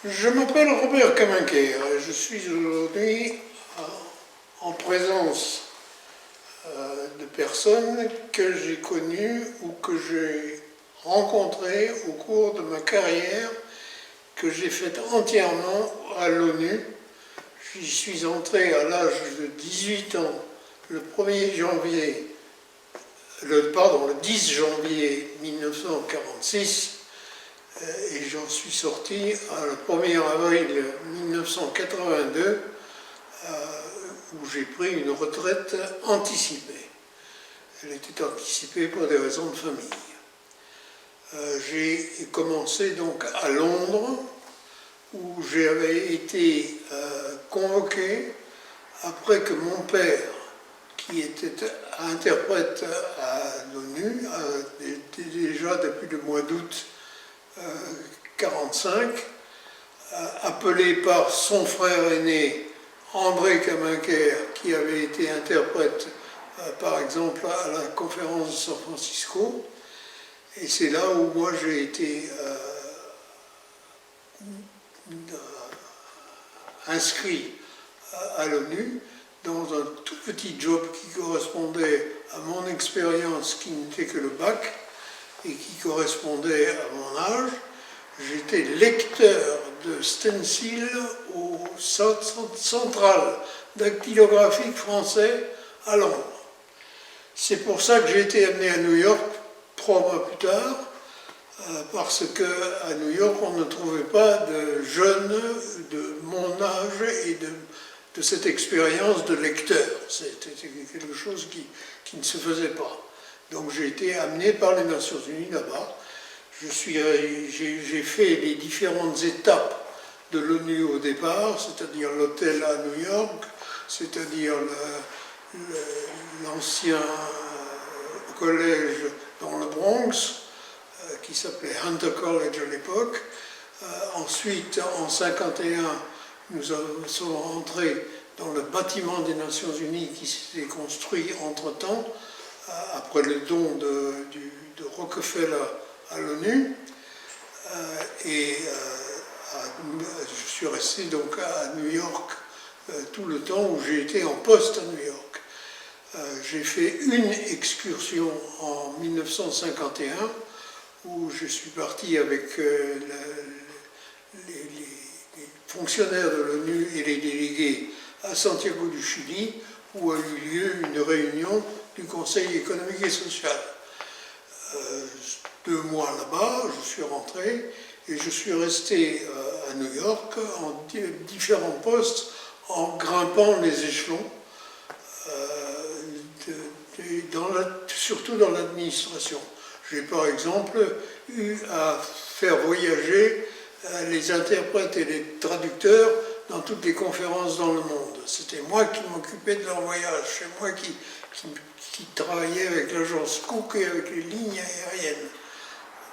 Je m'appelle Robert Caminquer et je suis aujourd'hui en présence de personnes que j'ai connues ou que j'ai rencontrées au cours de ma carrière que j'ai faite entièrement à l'ONU. J'y suis entré à l'âge de 18 ans le 10 janvier 1946 et j'en suis sorti le 1er avril 1982 où j'ai pris une retraite anticipée. Elle était anticipée pour des raisons de famille. J'ai commencé donc à Londres où j'avais été convoqué après que mon père, qui était interprète à l'ONU, déjà depuis le mois d'août 1945, appelé par son frère aîné André Caminquer, qui avait été interprète par exemple à la conférence de San Francisco. Et c'est là où moi j'ai été inscrit à l'ONU dans un tout petit job qui correspondait à mon expérience, qui n'était que le bac, et qui correspondait à mon âge. J'étais lecteur de stencil au Centre central dactylographique français à Londres. C'est pour ça que j'ai été amené à New York 3 mois plus tard, parce qu'à New York, on ne trouvait pas de jeunes de mon âge et de cette expérience de lecteur. C'était quelque chose qui ne se faisait pas. Donc j'ai été amené par les Nations Unies là-bas. J'ai fait les différentes étapes de l'ONU au départ, c'est-à-dire l'hôtel à New York, c'est-à-dire l'ancien collège dans le Bronx, qui s'appelait Hunter College à l'époque. Ensuite, en 1951, nous sommes rentrés dans le bâtiment des Nations Unies qui s'était construit entre-temps, après le don de Rockefeller à l'ONU. Et je suis resté donc à New York tout le temps où j'ai été en poste à New York. J'ai fait une excursion en 1951 où je suis parti avec les fonctionnaires de l'ONU et les délégués à Santiago du Chili, où a eu lieu une réunion du Conseil économique et social. 2 mois là-bas, je suis rentré et je suis resté à New York en différents postes en grimpant les échelons, surtout dans l'administration. J'ai par exemple eu à faire voyager les interprètes et les traducteurs dans toutes les conférences dans le monde. C'était moi qui m'occupais de leur voyage, c'est moi qui travaillait avec l'agence Cook et avec les lignes aériennes.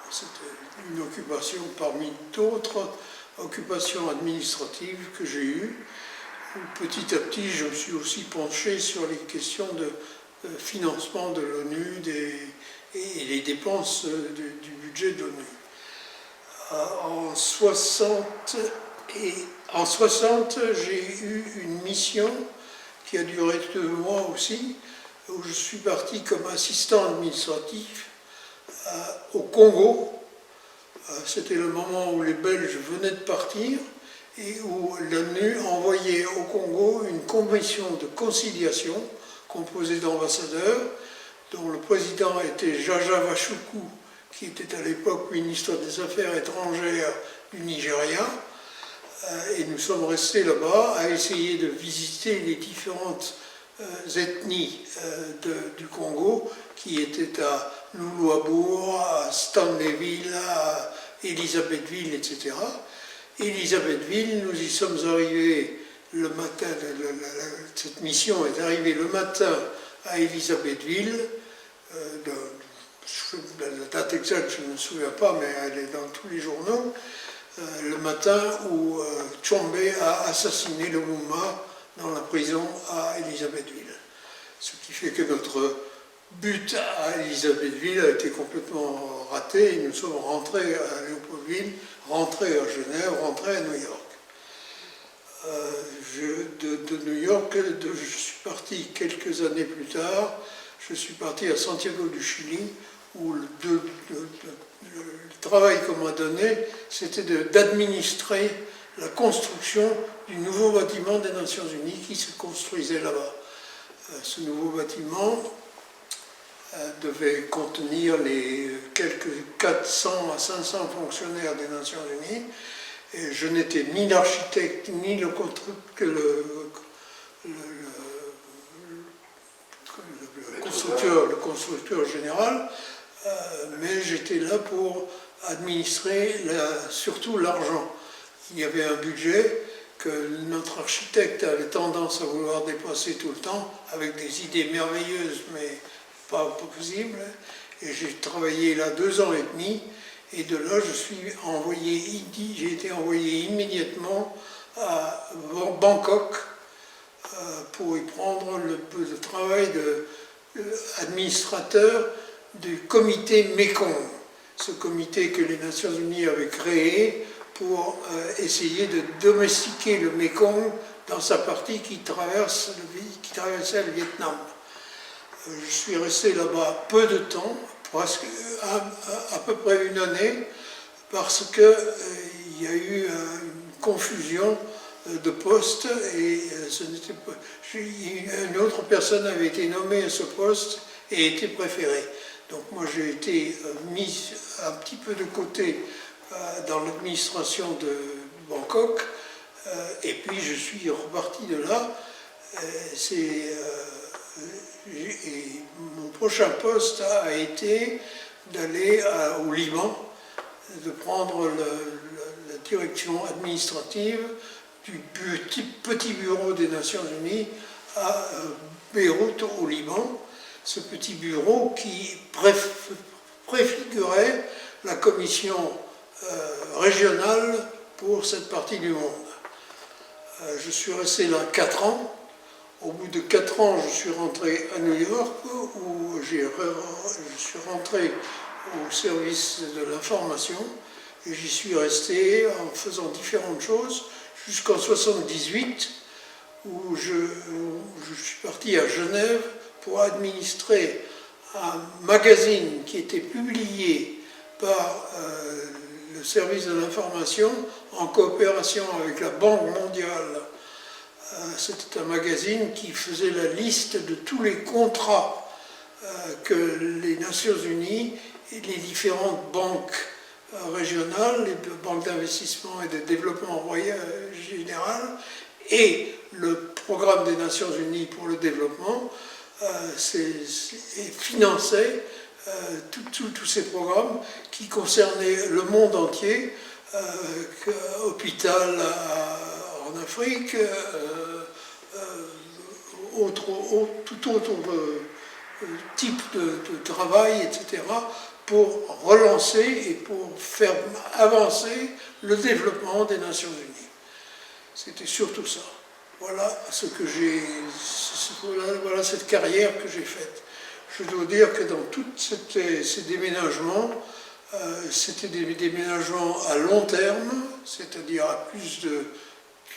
C'était une occupation parmi d'autres occupations administratives que j'ai eues. Petit à petit, je me suis aussi penché sur les questions de financement de l'ONU et les dépenses du budget de l'ONU. En 60, j'ai eu une mission qui a duré 2 mois aussi, où je suis parti comme assistant administratif au Congo. C'était le moment où les Belges venaient de partir et où l'ONU envoyait au Congo une commission de conciliation composée d'ambassadeurs, dont le président était Jaja Washuku, qui était à l'époque ministre des Affaires étrangères du Nigeria. Et nous sommes restés là-bas à essayer de visiter les différentes ethnies du Congo, qui étaient à Luluabour, à Stanleyville, à Elisabethville, etc. Elisabethville, nous y sommes arrivés le matin, cette mission est arrivée le matin à Elisabethville. La date exacte, je ne me souviens pas, mais elle est dans tous les journaux. Le matin où Tshombe a assassiné le Lumumba dans la prison à Elisabethville. Ce qui fait que notre but à Elisabethville a été complètement raté et nous sommes rentrés à Léopoldville, rentrés à Genève, rentrés à New York. De New York, je suis parti quelques années plus tard, je suis parti à Santiago du Chili, où le travail qu'on m'a donné, c'était d'administrer la construction du nouveau bâtiment des Nations Unies qui se construisait là-bas. Ce nouveau bâtiment devait contenir les quelques 400 à 500 fonctionnaires des Nations Unies. Et je n'étais ni l'architecte ni le constructeur général, mais j'étais là pour administrer surtout l'argent. Il y avait un budget que notre architecte avait tendance à vouloir dépasser tout le temps, avec des idées merveilleuses, mais pas possibles. Et j'ai travaillé là 2 ans et demi, et de là j'ai été envoyé immédiatement à Bangkok pour y prendre le travail d'administrateur du comité Mekong, ce comité que les Nations Unies avaient créé pour essayer de domestiquer le Mekong dans sa partie qui traversait le Vietnam. Je suis resté là-bas peu de temps, presque à peu près 1 année, parce qu'il y a eu une confusion de postes et une autre personne avait été nommée à ce poste et était préférée. Donc moi j'ai été mis un petit peu de côté dans l'administration de Bangkok et puis je suis reparti de là. Et mon prochain poste a été d'aller au Liban, de prendre la direction administrative du petit bureau des Nations Unies à Beyrouth au Liban. Ce petit bureau qui préfigurait la commission régionale pour cette partie du monde. Je suis resté là 4 ans. Au bout de 4 ans, je suis rentré à New York, où je suis rentré au service de l'information, et j'y suis resté en faisant différentes choses jusqu'en 1978, où je suis parti à Genève pour administrer un magazine qui était publié par le service de l'information en coopération avec la Banque mondiale. C'était un magazine qui faisait la liste de tous les contrats que les Nations Unies et les différentes banques régionales, les banques d'investissement et de développement général, et le programme des Nations Unies pour le développement finançaient tous ces programmes qui concernaient le monde entier, hôpital en Afrique, tout autre type de travail, etc., pour relancer et pour faire avancer le développement des Nations Unies. C'était surtout ça. Voilà ce que voilà cette carrière que j'ai faite. Je dois dire que dans tous ces déménagements, c'était des déménagements à long terme, c'est-à-dire à plus de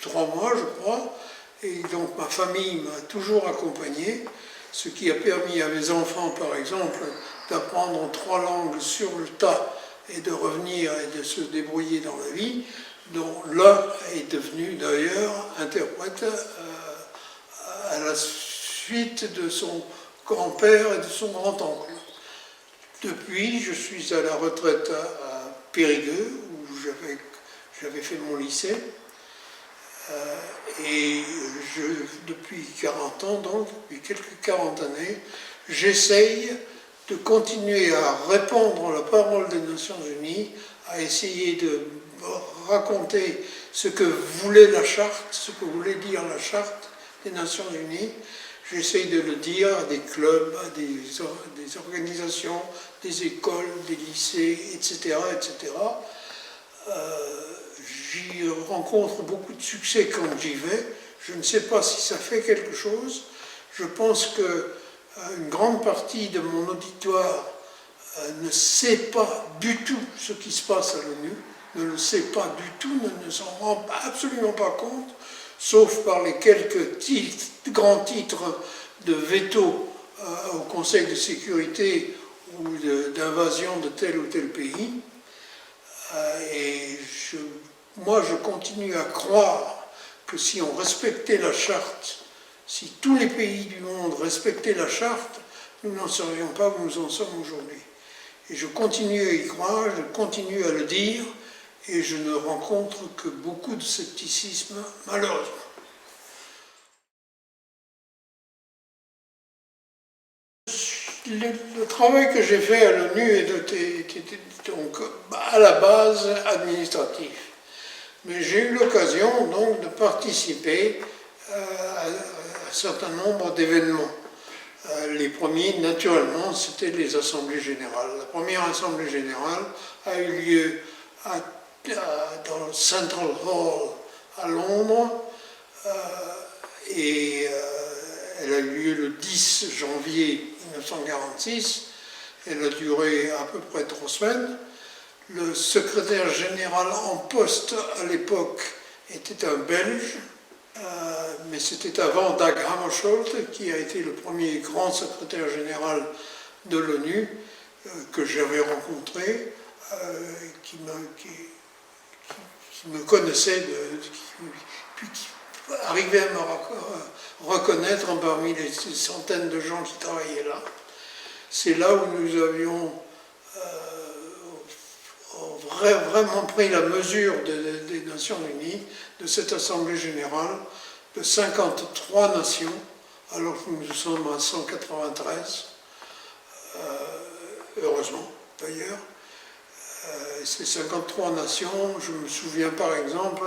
3 mois, je crois, et donc ma famille m'a toujours accompagné, ce qui a permis à mes enfants, par exemple, d'apprendre 3 langues sur le tas et de revenir et de se débrouiller dans la vie, dont l'un est devenu d'ailleurs interprète à la suite de son grand-père et de son grand-oncle. Depuis, je suis à la retraite à Périgueux, où j'avais fait mon lycée. Et depuis 40 ans, donc, depuis quelques 40 années, j'essaye de continuer à répandre la parole des Nations Unies, à essayer de raconter ce que voulait la charte, ce que voulait dire la charte des Nations Unies. J'essaye de le dire à des clubs, à des organisations, des écoles, des lycées, etc. etc. J'y rencontre beaucoup de succès quand j'y vais. Je ne sais pas si ça fait quelque chose. Je pense que une grande partie de mon auditoire ne sait pas du tout ce qui se passe à l'ONU, ne le sait pas du tout, ne s'en rend absolument pas compte, sauf par les quelques grands titres de veto au Conseil de sécurité ou d'invasion de tel ou tel pays. Et moi, je continue à croire que si on respectait la charte, si tous les pays du monde respectaient la charte, nous n'en serions pas où nous en sommes aujourd'hui. Et je continue à y croire, je continue à le dire, et je ne rencontre que beaucoup de scepticisme, malheureusement. Le travail que j'ai fait à l'ONU était donc à la base administratif. Mais j'ai eu l'occasion donc de participer à un certain nombre d'événements. Les premiers, naturellement, c'était les assemblées générales. La première assemblée générale a eu lieu dans le Central Hall à Londres et elle a eu lieu le 10 janvier 1946. Elle a duré à peu près 3 semaines. Le secrétaire général en poste à l'époque était un Belge, mais c'était avant Dag Hammarskjöld, qui a été le premier grand secrétaire général de l'ONU que j'avais rencontré, qui me connaissait, puis qui arrivait à me reconnaître parmi les centaines de gens qui travaillaient là. C'est là où nous avions vraiment pris la mesure des Nations Unies, de cette Assemblée Générale, de 53 nations, alors que nous sommes à 193, heureusement d'ailleurs. Ces 53 nations, je me souviens par exemple,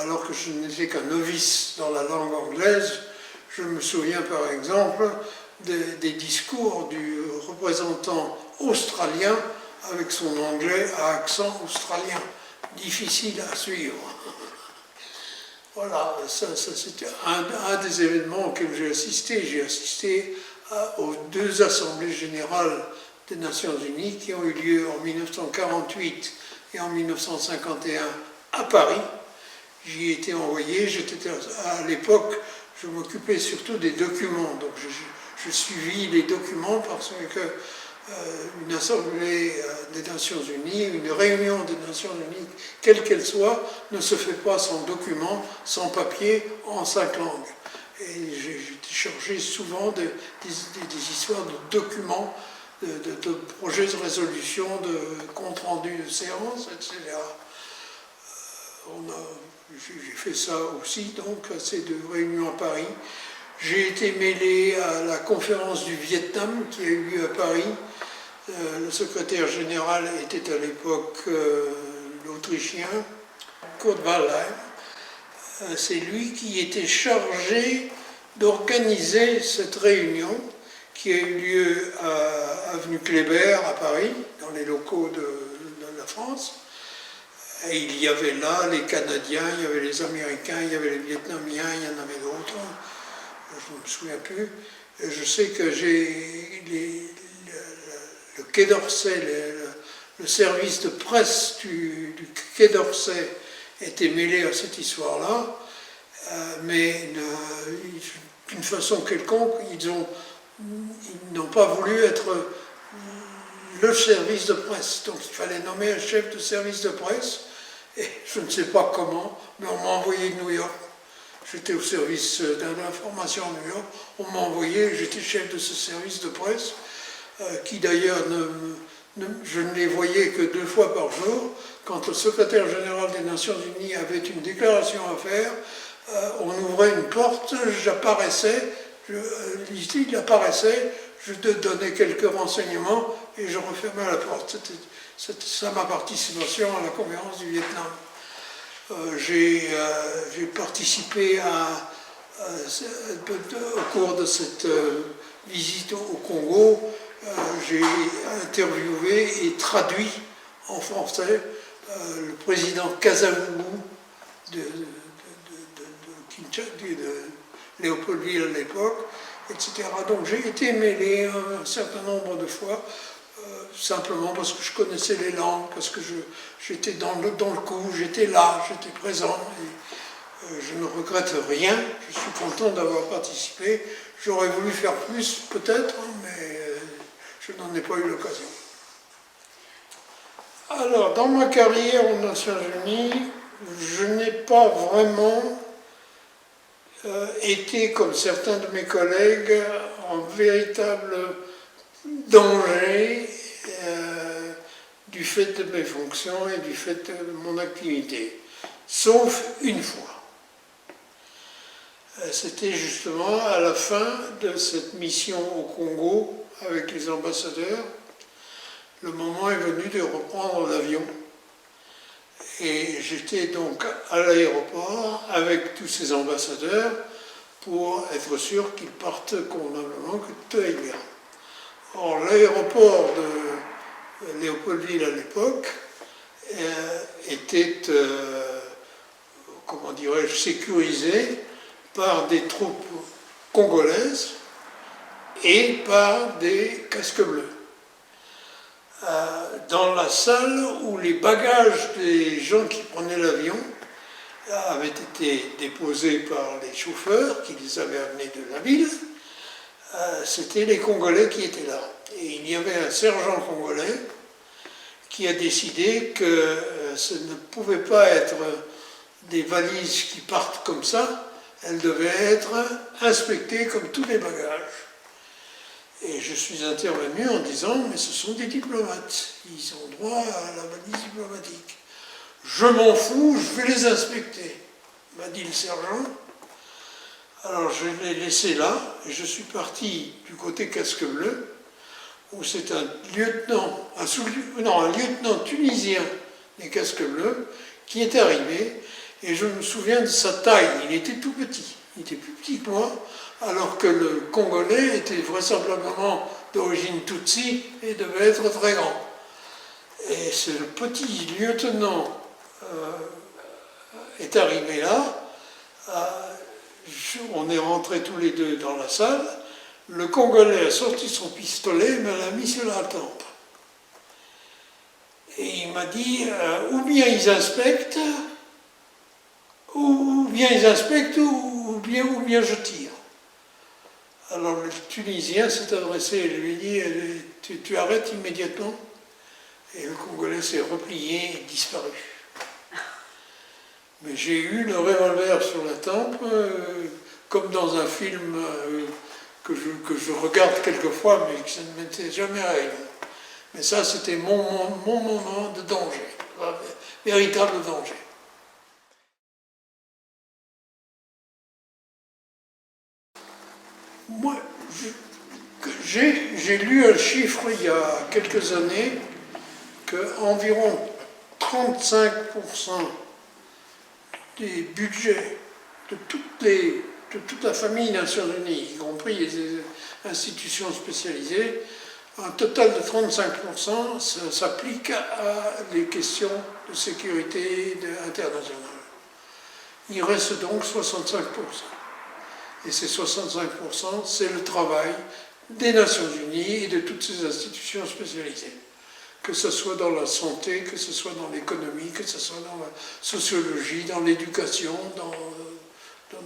alors que je n'étais qu'un novice dans la langue anglaise, je me souviens par exemple des discours du représentant australien avec son anglais à accent australien, difficile à suivre. Voilà, ça c'était un des événements auxquels j'ai assisté. J'ai assisté aux 2 assemblées générales des Nations Unies qui ont eu lieu en 1948 et en 1951 à Paris. J'y ai été envoyé, à l'époque, je m'occupais surtout des documents, donc je suivis les documents parce que une assemblée des Nations Unies, une réunion des Nations Unies, quelle qu'elle soit, ne se fait pas sans documents, sans papier, en 5 langues. Et j'ai été chargé souvent des histoires de documents, de projets de résolution, de comptes rendus de séances, etc. J'ai fait ça aussi, donc, à ces 2 réunions à Paris. J'ai été mêlé à la conférence du Vietnam qui a eu lieu à Paris. Le secrétaire général était à l'époque l'Autrichien, Kurt Waldheim. C'est lui qui était chargé d'organiser cette réunion qui a eu lieu à avenue Kléber à Paris, dans les locaux de la France. Et il y avait là les Canadiens, il y avait les Américains, il y avait les Vietnamiens, il y en avait d'autres. Je ne me souviens plus. Et je sais que le Quai d'Orsay, le service de presse du Quai d'Orsay était mêlé à cette histoire-là, mais d'une façon quelconque, ils n'ont pas voulu être le service de presse. Donc il fallait nommer un chef de service de presse, et je ne sais pas comment, mais on m'a envoyé de New York. J'étais au service d'information à New York, on m'a envoyé, j'étais chef de ce service de presse, qui d'ailleurs, je ne les voyais que 2 fois par jour. Quand le secrétaire général des Nations Unies avait une déclaration à faire, on ouvrait une porte, j'apparaissais, il apparaissait, je donnais quelques renseignements et je refermais la porte. C'était ça ma participation à la conférence du Vietnam. J'ai participé au cours de cette visite au Congo, j'ai interviewé et traduit en français le président Kasavubu de Léopoldville à l'époque, etc. Donc j'ai été mêlé un certain nombre de fois, simplement parce que je connaissais les langues, parce que j'étais dans le coup, j'étais là, j'étais présent. Et, je ne regrette rien, je suis content d'avoir participé. J'aurais voulu faire plus, peut-être, mais je n'en ai pas eu l'occasion. Alors, dans ma carrière aux Nations Unies, je n'ai pas vraiment été, comme certains de mes collègues, en véritable danger du fait de mes fonctions et du fait de mon activité, sauf une fois. C'était justement à la fin de cette mission au Congo avec les ambassadeurs. Le moment est venu de reprendre l'avion. Et j'étais donc à l'aéroport avec tous ces ambassadeurs pour être sûr qu'ils partent convenablement, que tout aille bien. Or, l'aéroport de Léopoldville à l'époque était, comment dirais-je, sécurisé par des troupes congolaises et par des casques bleus. Dans la salle où les bagages des gens qui prenaient l'avion avaient été déposés par les chauffeurs qui les avaient amenés de la ville, c'était les Congolais qui étaient là. Et il y avait un sergent congolais qui a décidé que ce ne pouvait pas être des valises qui partent comme ça, elles devaient être inspectées comme tous les bagages. Et je suis intervenu en disant, mais ce sont des diplomates, ils ont droit à la valise diplomatique. Je m'en fous, je vais les inspecter, m'a dit le sergent. Alors je l'ai laissé là, et je suis parti du côté casque bleu, où c'est un lieutenant tunisien des casques bleus, qui est arrivé, et je me souviens de sa taille, il était tout petit, il était plus petit que moi, alors que le Congolais était vraisemblablement d'origine Tutsi et devait être très grand. Et ce petit lieutenant est arrivé là, on est rentrés tous les deux dans la salle, le Congolais a sorti son pistolet et me l'a mis sur la tempe. Et il m'a dit, ou bien ils inspectent, ou bien je tire. Alors le Tunisien s'est adressé et lui dit, tu arrêtes immédiatement. Et le Congolais s'est replié et disparu. Mais j'ai eu le revolver sur la tempe, comme dans un film que je regarde quelquefois, mais que ça ne m'était jamais arrivé. Mais ça, c'était mon moment de danger, un véritable danger. Moi, j'ai lu un chiffre il y a quelques années qu'environ 35% des budgets de toute la famille Nations Unies, y compris les institutions spécialisées, un total de 35% s'applique à les questions de sécurité internationale. Il reste donc 65%. Et ces 65%, c'est le travail des Nations Unies et de toutes ces institutions spécialisées. Que ce soit dans la santé, que ce soit dans l'économie, que ce soit dans la sociologie, dans l'éducation, dans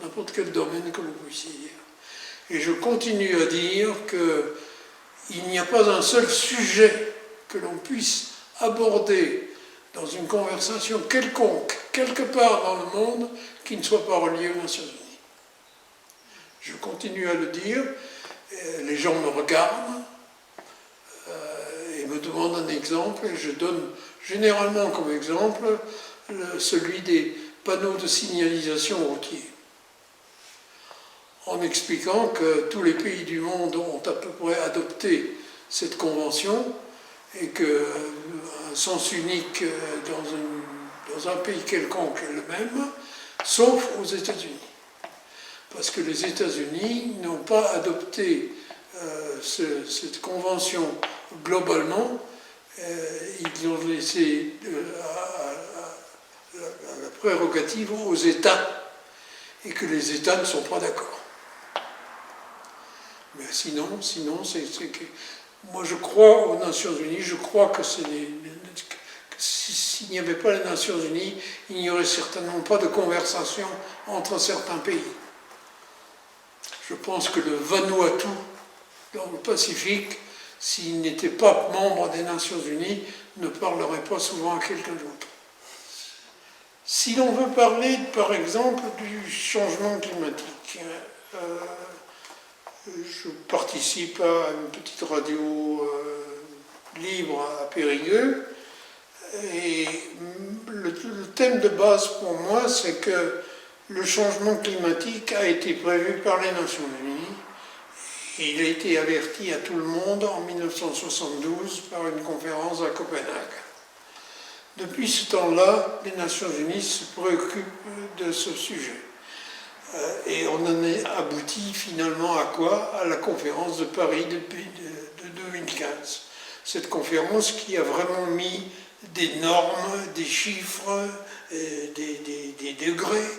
n'importe quel domaine que vous puissiez dire. Et je continue à dire qu'il n'y a pas un seul sujet que l'on puisse aborder dans une conversation quelconque, quelque part dans le monde, qui ne soit pas relié aux Nations Unies. Je continue à le dire, les gens me regardent et me demandent un exemple, et je donne généralement comme exemple celui des panneaux de signalisation routiers, en expliquant que tous les pays du monde ont à peu près adopté cette convention et qu'un sens unique dans un pays quelconque est le même, sauf aux États-Unis. Parce que les États-Unis n'ont pas adopté cette convention globalement, ils ont laissé la prérogative aux États, et que les États ne sont pas d'accord. Mais sinon c'est que moi je crois aux Nations Unies, je crois que s'il n'y avait pas les Nations Unies, il n'y aurait certainement pas de conversation entre certains pays. Je pense que le Vanuatu, dans le Pacifique, s'il n'était pas membre des Nations Unies, ne parlerait pas souvent à quelqu'un d'autre. Si l'on veut parler, par exemple, du changement climatique, je participe à une petite radio libre à Périgueux, et le thème de base pour moi, c'est que le changement climatique a été prévu par les Nations Unies. Il a été averti à tout le monde en 1972 par une conférence à Copenhague. Depuis ce temps-là, les Nations Unies se préoccupent de ce sujet. Et on en est abouti finalement à quoi? À la conférence de Paris de 2015. Cette conférence qui a vraiment mis des normes, des chiffres, des degrés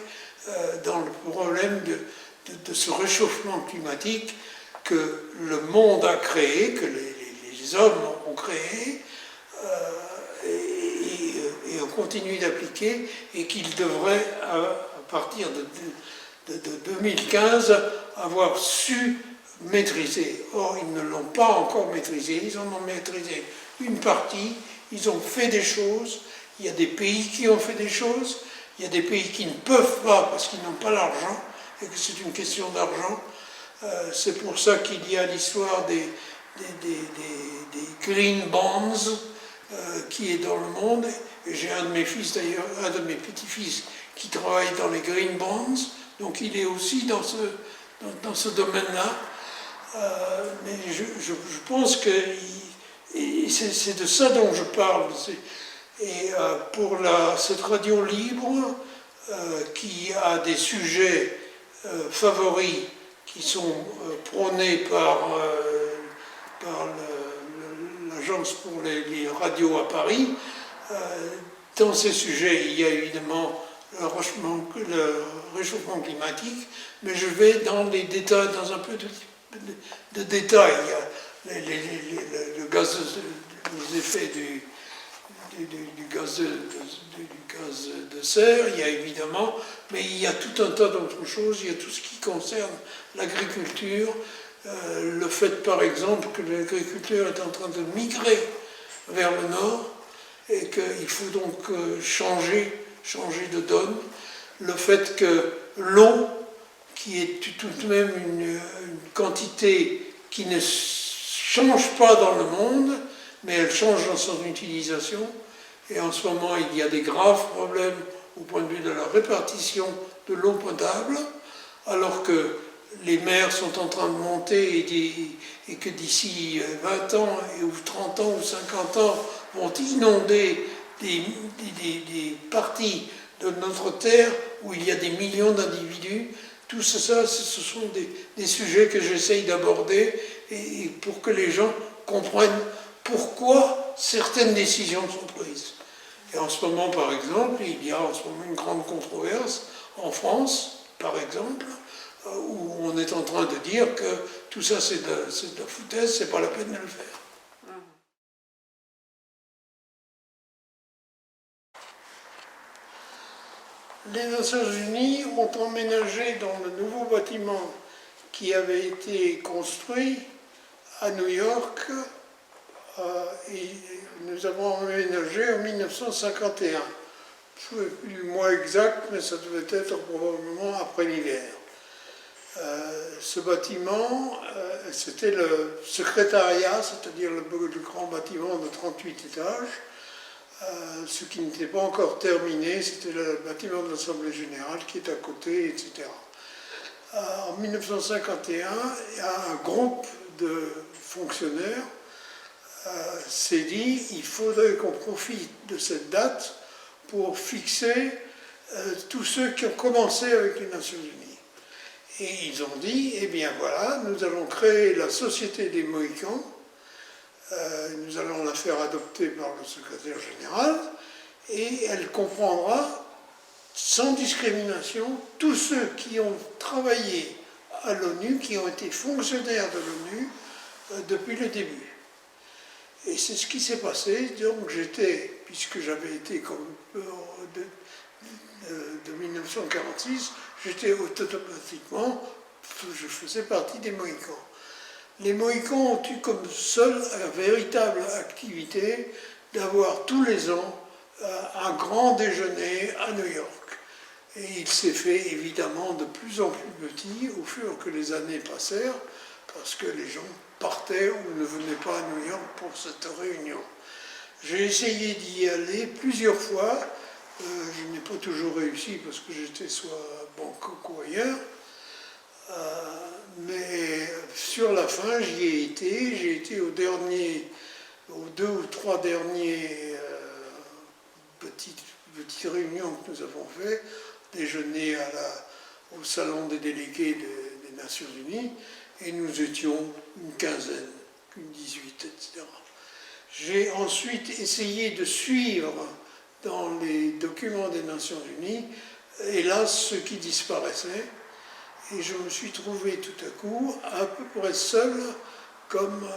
dans le problème de ce réchauffement climatique que le monde a créé, que les hommes ont créé, et on continue d'appliquer, et qu'ils devraient, à partir de 2015, avoir su maîtriser. Or, ils ne l'ont pas encore maîtrisé, ils en ont maîtrisé une partie, ils ont fait des choses, il y a des pays qui ont fait des choses, il y a des pays qui ne peuvent pas parce qu'ils n'ont pas l'argent, et que c'est une question d'argent. C'est pour ça qu'il y a l'histoire des green bonds qui est dans le monde. Et j'ai un de mes fils d'ailleurs, un de mes petits-fils qui travaille dans les green bonds, donc il est aussi dans ce domaine-là. Mais je pense que c'est de ça dont je parle. Et pour cette radio libre, qui a des sujets favoris qui sont prônés par l'Agence pour les radios à Paris, dans ces sujets, il y a évidemment le réchauffement climatique, mais je vais dans les détails, dans un peu de détails. Il y a le gaz, les effets du gaz de serre, il y a évidemment, mais il y a tout un tas d'autres choses, il y a tout ce qui concerne l'agriculture, le fait par exemple que l'agriculture est en train de migrer vers le nord et qu'il faut donc changer de donne, le fait que l'eau, qui est tout de même une quantité qui ne change pas dans le monde, mais elle change dans son utilisation. Et en ce moment, il y a des graves problèmes au point de vue de la répartition de l'eau potable, alors que les mers sont en train de monter et que d'ici 20 ans, ou 30 ans, ou 50 ans, vont inonder des parties de notre Terre où il y a des millions d'individus. Tout ça, ce sont des sujets que j'essaye d'aborder et pour que les gens comprennent pourquoi certaines décisions sont prises. Et en ce moment, par exemple, il y a en ce moment une grande controverse en France, par exemple, où on est en train de dire que tout ça c'est de la foutaise, c'est pas la peine de le faire. Les Nations Unies ont emménagé dans le nouveau bâtiment qui avait été construit à New York, et nous avons emménagé en 1951. Je ne sais plus du mois exact, mais ça devait être probablement après l'hiver. Ce bâtiment, c'était le secrétariat, c'est-à-dire le grand bâtiment de 38 étages. Ce qui n'était pas encore terminé, c'était le bâtiment de l'Assemblée Générale qui est à côté, etc. En 1951, il y a un groupe de fonctionnaires s'est dit il faudrait qu'on profite de cette date pour fixer tous ceux qui ont commencé avec les Nations Unies. Et ils ont dit, eh bien voilà, nous allons créer la Société des Mohicans, nous allons la faire adopter par le secrétaire général, et elle comprendra, sans discrimination, tous ceux qui ont travaillé à l'ONU qui ont été fonctionnaires de l'ONU depuis le début. Et c'est ce qui s'est passé. Donc j'étais, puisque j'avais été comme de 1946, j'étais automatiquement, je faisais partie des Mohicans. Les Mohicans ont eu comme seule véritable activité d'avoir tous les ans un grand déjeuner à New York. Et il s'est fait évidemment de plus en plus petit au fur que les années passèrent, parce que les gens partaient ou ne venaient pas à New York pour cette réunion. J'ai essayé d'y aller plusieurs fois, je n'ai pas toujours réussi parce que j'étais soit à Bangkok ou ailleurs, mais sur la fin j'y ai été, j'ai été aux 2 ou 3 derniers petites réunions que nous avons fait, déjeuner au salon des délégués des Nations Unies, et nous étions une quinzaine, une 18, etc. J'ai ensuite essayé de suivre dans les documents des Nations Unies, hélas, ce qui disparaissait, et je me suis trouvé tout à coup à peu près seul comme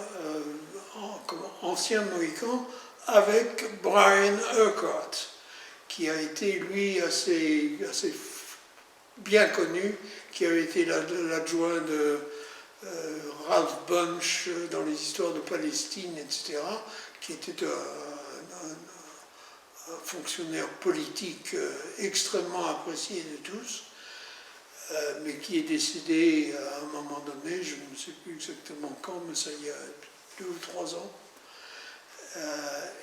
ancien Mohican avec Brian Urquhart, qui a été lui assez bien connu, qui avait été l'adjoint de Ralph Bunche dans les histoires de Palestine, etc., qui était un fonctionnaire politique extrêmement apprécié de tous, mais qui est décédé à un moment donné, je ne sais plus exactement quand, mais ça y a 2 ou 3 ans.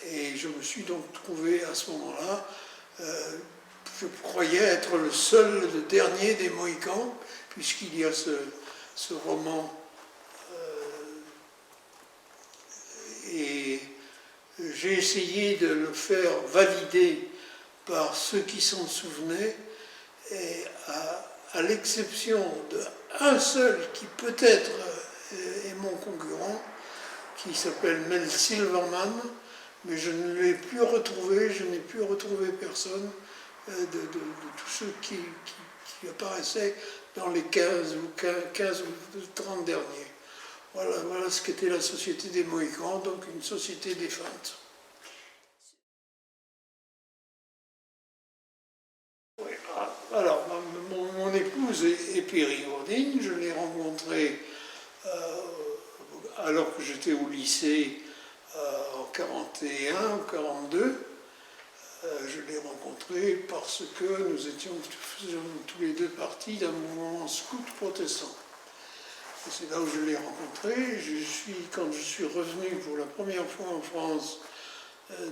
Et je me suis donc trouvé à ce moment-là, je croyais être le dernier des Mohicans, puisqu'il y a ce roman, et j'ai essayé de le faire valider par ceux qui s'en souvenaient, et à l'exception d'un seul qui peut-être est mon concurrent, qui s'appelle Mel Silverman, mais je ne l'ai plus retrouvé, je n'ai plus retrouvé personne de tous ceux qui apparaissaient dans les 15 ou 30 derniers. Voilà ce qu'était la Société des Mohicans, donc une société défunte. Oui, alors, mon épouse est Perry Ordine, je l'ai rencontrée alors que j'étais au lycée en 41 ou 42. Je l'ai rencontrée parce que nous faisions tous les deux partie d'un mouvement scout protestant. Et c'est là où je l'ai rencontrée. Quand je suis revenu pour la première fois en France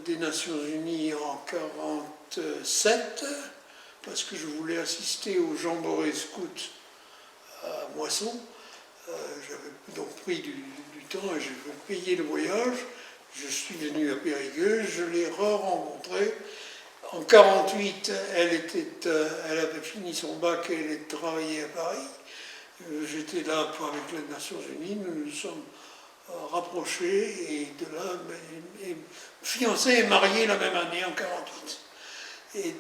des Nations Unies en 1947, parce que je voulais assister au jamboree scout à Moisson, j'avais donc pris du temps et j'ai payé le voyage. Je suis venu à Périgueux, je l'ai re-rencontrée. En 1948, elle avait fini son bac et elle travaillait à Paris. J'étais là avec les Nations Unies, nous nous sommes rapprochés et de là, fiancés et mariés la même année, en 1948. Et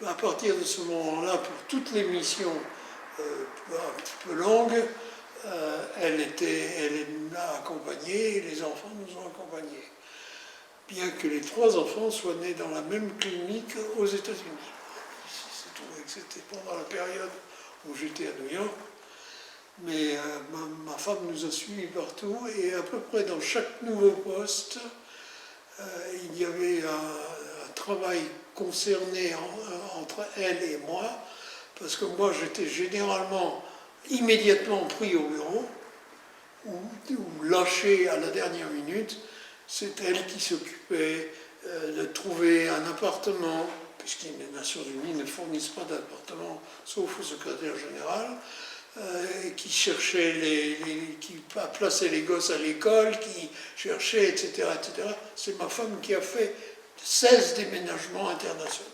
à partir de ce moment-là, pour toutes les missions un petit peu longues, elle m'a accompagné et les enfants nous ont accompagnés. Bien que les 3 enfants soient nés dans la même clinique aux États-Unis. C'est trouvé que c'était pendant la période où j'étais à New York. Mais ma femme nous a suivis partout et à peu près dans chaque nouveau poste, il y avait un travail concerné entre elle et moi, parce que moi j'étais généralement immédiatement pris au bureau ou lâché à la dernière minute. C'est elle qui s'occupait de trouver un appartement, puisque les Nations Unies ne fournissent pas d'appartement sauf au secrétaire général, qui cherchait qui plaçait les gosses à l'école, qui cherchait, etc., etc. C'est ma femme qui a fait 16 déménagements internationaux.